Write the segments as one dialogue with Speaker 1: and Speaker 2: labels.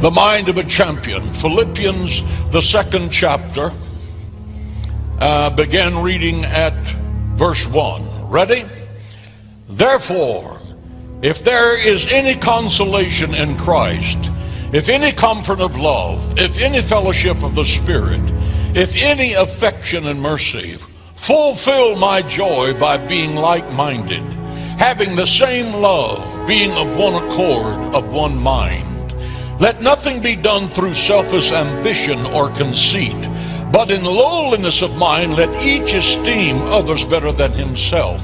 Speaker 1: The mind of a champion. Philippians, the 2nd chapter. Begin reading at verse 1. Ready? Therefore, if there is any consolation in Christ, if any comfort of love, if any fellowship of the Spirit, if any affection and mercy, fulfill my joy by being like-minded, having the same love, being of one accord, of one mind. Let nothing be done through selfish ambition or conceit, but in lowliness of mind let each esteem others better than himself.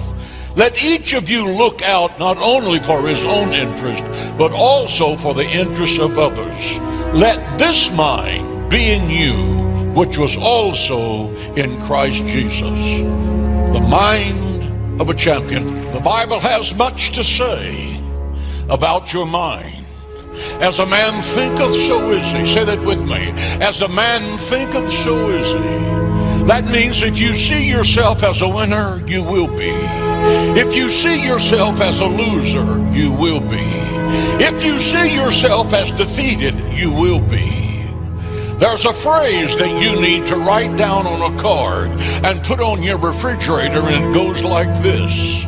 Speaker 1: Let each of you look out not only for his own interest, but also for the interest of others. Let this mind be in you, which was also in Christ Jesus. The mind of a champion. The Bible has much to say about your mind. As a man thinketh, so is he. Say that with me. As a man thinketh, so is he. That means if you see yourself as a winner, you will be. If you see yourself as a loser, you will be. If you see yourself as defeated, you will be. There's a phrase that you need to write down on a card and put on your refrigerator, and it goes like this.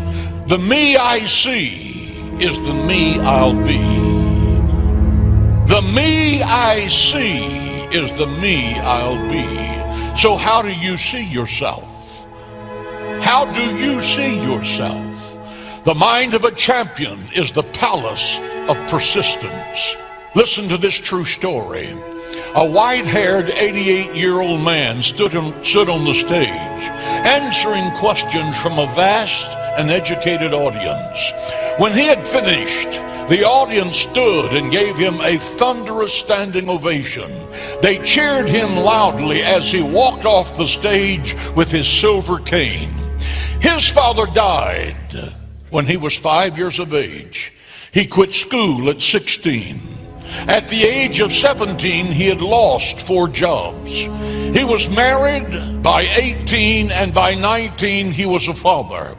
Speaker 1: The me I see is the me I'll be. The me I see is the me I'll be. So how do you see yourself? How do you see yourself? The mind of a champion is the palace of persistence. Listen to this true story. A white-haired 88-year-old man stood on the stage, answering questions from a vast and educated audience. When he had finished, the audience stood and gave him a thunderous standing ovation. They cheered him loudly as he walked off the stage with his silver cane. His father died when he was 5 years of age. He quit school at 16. At the age of 17, he had lost 4 jobs. He was married by 18, and by 19, he was a father.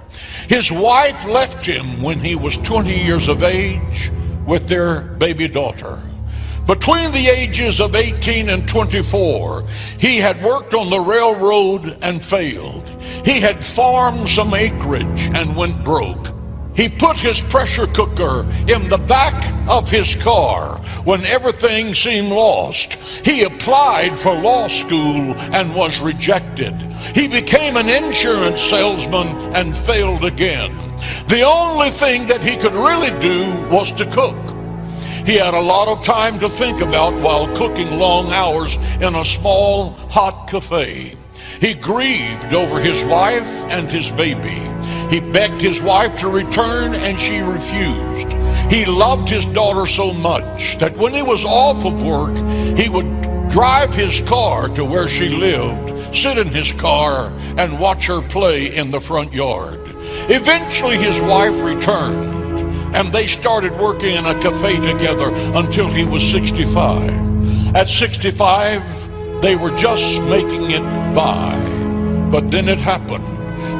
Speaker 1: His wife left him when he was 20 years of age with their baby daughter. Between the ages of 18 and 24, he had worked on the railroad and failed. He had farmed some acreage and went broke. He put his pressure cooker in the back of his car when everything seemed lost. He applied for law school and was rejected. He became an insurance salesman and failed again. The only thing that he could really do was to cook. He had a lot of time to think about while cooking long hours in a small, hot cafe. He grieved over his wife and his baby. He begged his wife to return, and she refused. He loved his daughter so much that when he was off of work, he would drive his car to where she lived, sit in his car, and watch her play in the front yard. Eventually, his wife returned, and they started working in a cafe together until he was 65. At 65, they were just making it by. But then it happened.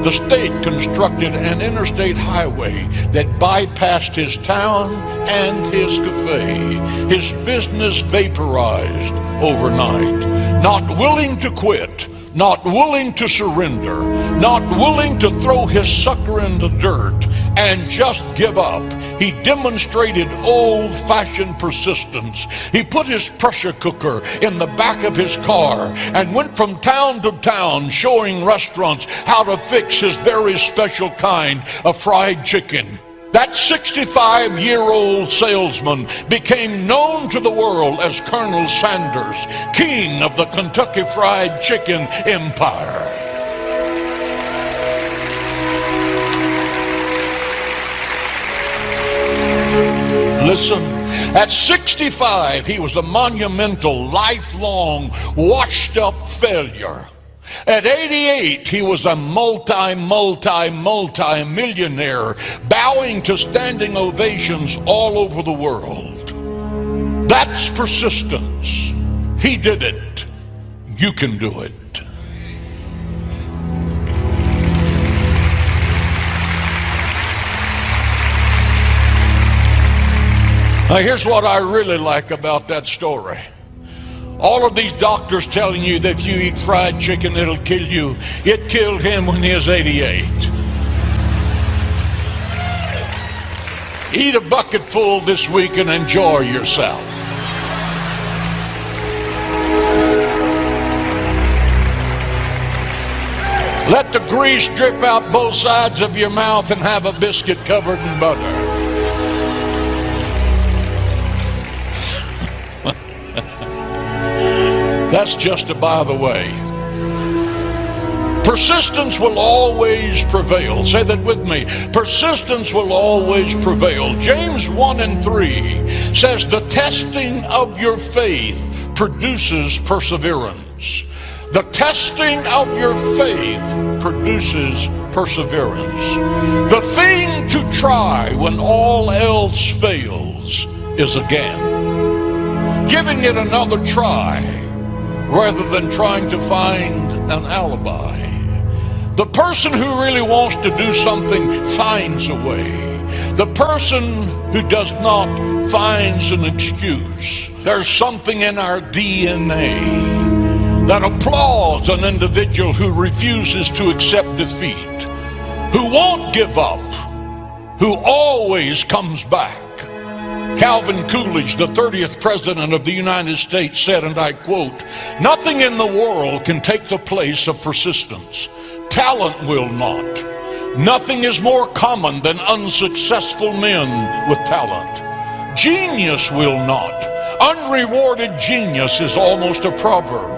Speaker 1: The state constructed an interstate highway that bypassed his town and his cafe. His business vaporized overnight. Not willing to quit, not willing to surrender, not willing to throw his sucker in the dirt and just give up, he demonstrated old-fashioned persistence. He put his pressure cooker in the back of his car and went from town to town showing restaurants how to fix his very special kind of fried chicken. That 65-year-old salesman became known to the world as Colonel Sanders, king of the Kentucky Fried Chicken empire. Listen, at 65, he was a monumental, lifelong, washed-up failure. At 88, he was a multi-millionaire, bowing to standing ovations all over the world. That's persistence. He did it. You can do it. Now, here's what I really like about that story. All of these doctors telling you that if you eat fried chicken, it'll kill you. It killed him when he was 88. Eat a bucket full this week and enjoy yourself. Let the grease drip out both sides of your mouth and have a biscuit covered in butter. That's just a by the way. Persistence will always prevail. Say that with me. Persistence will always prevail. James 1:3 says the testing of your faith produces perseverance. The testing of your faith produces perseverance. The thing to try when all else fails is again. Giving it another try rather than trying to find an alibi. The person who really wants to do something finds a way. The person who does not finds an excuse. There's something in our DNA that applauds an individual who refuses to accept defeat, who won't give up, who always comes back. Calvin Coolidge, the 30th President of the United States, said, and I quote, "Nothing in the world can take the place of persistence. Talent will not. Nothing is more common than unsuccessful men with talent. Genius will not. Unrewarded genius is almost a proverb."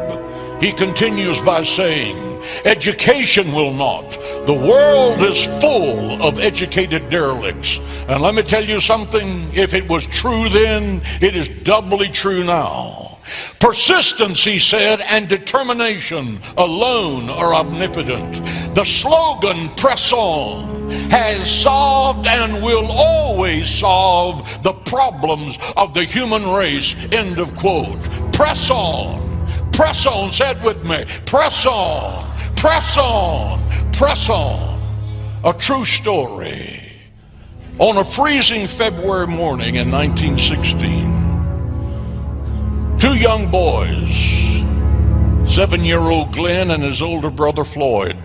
Speaker 1: He continues by saying, "Education will not. The world is full of educated derelicts." And let me tell you something, if it was true then, it is doubly true now. Persistence, he said, and determination alone are omnipotent. The slogan, "Press on," has solved and will always solve the problems of the human race. End of quote. Press on. Press on. Say it with me. Press on. Press on. Press on. A true story. On a freezing February morning in 1916, two young boys, 7-year-old Glenn and his older brother Floyd,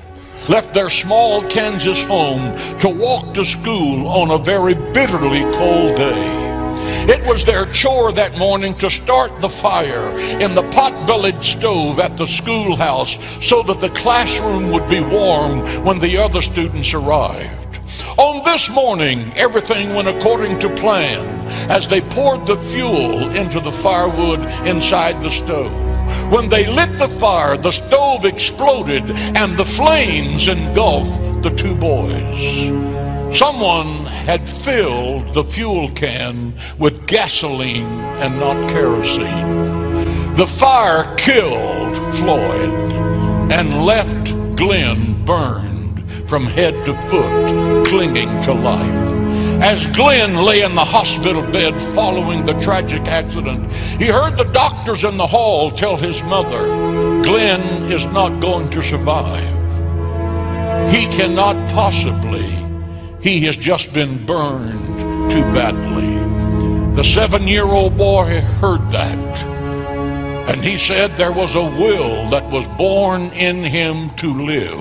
Speaker 1: left their small Kansas home to walk to school on a very bitterly cold day. It was their chore that morning to start the fire in the pot-bellied stove at the schoolhouse so that the classroom would be warm when the other students arrived. On this morning, everything went according to plan as they poured the fuel into the firewood inside the stove. When they lit the fire, the stove exploded and the flames engulfed the two boys. Someone had filled the fuel can with gasoline and not kerosene. The fire killed Floyd and left Glenn burned from head to foot, clinging to life. As Glenn lay in the hospital bed following the tragic accident, he heard the doctors in the hall tell his mother, "Glenn is not going to survive. He cannot possibly. He has just been burned too badly." The 7-year-old boy heard that, and he said there was a will that was born in him to live.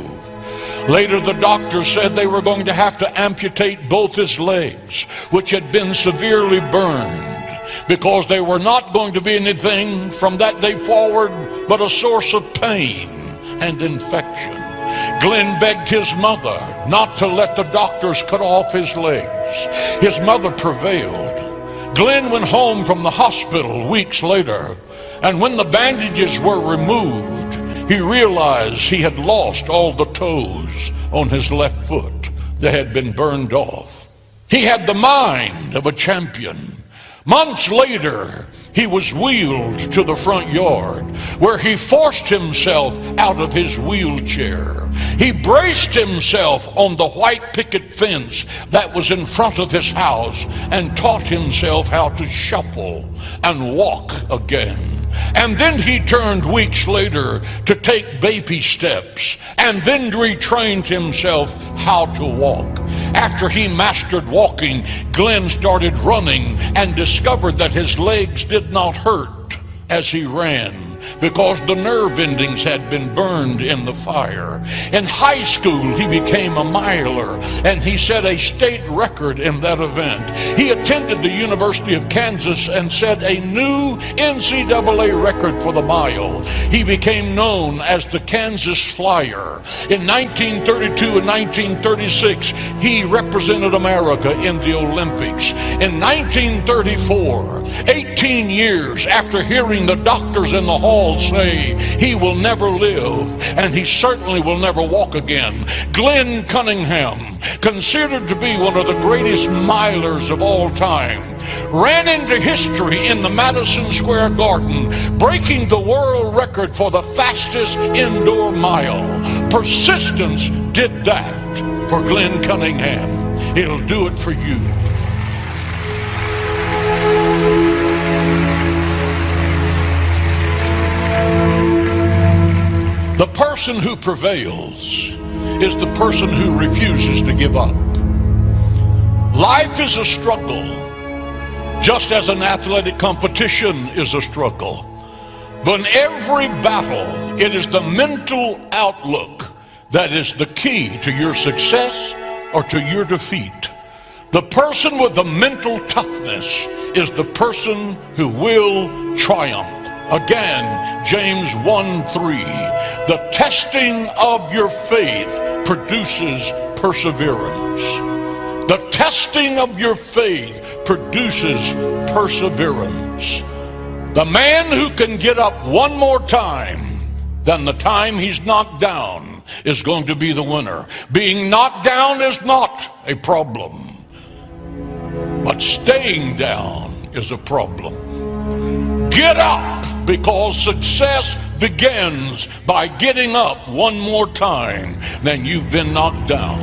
Speaker 1: Later, the doctors said they were going to have to amputate both his legs, which had been severely burned, because there were not going to be anything from that day forward but a source of pain and infection. Glenn begged his mother not to let the doctors cut off his legs. His mother prevailed. Glenn went home from the hospital weeks later, and when the bandages were removed, he realized he had lost all the toes on his left foot that had been burned off. He had the mind of a champion. Months later, he was wheeled to the front yard, where he forced himself out of his wheelchair. He braced himself on the white picket fence that was in front of his house and taught himself how to shuffle and walk again. And then he turned weeks later to take baby steps and then retrained himself how to walk. After he mastered walking, Glenn started running and discovered that his legs did not hurt as he ran, because the nerve endings had been burned in the fire. In high school, he became a miler, and he set a state record in that event. He attended the University of Kansas and set a new NCAA record for the mile. He became known as the Kansas Flyer. In 1932 and 1936, he represented America in the Olympics. In 1934, 18 years after hearing the doctors in the hall say he will never live and he certainly will never walk again, Glenn Cunningham, considered to be one of the greatest milers of all time, ran into history in the Madison Square Garden, breaking the world record for the fastest indoor mile. Persistence did that for Glenn Cunningham. It'll do it for you. The person who prevails is the person who refuses to give up. Life is a struggle, just as an athletic competition is a struggle. But in every battle, it is the mental outlook that is the key to your success or to your defeat. The person with the mental toughness is the person who will triumph. Again, James 1:3, the testing of your faith produces perseverance. The testing of your faith produces perseverance. The man who can get up one more time than the time he's knocked down is going to be the winner. Being knocked down is not a problem, but staying down is a problem. Get up, because success begins by getting up one more time than you've been knocked down.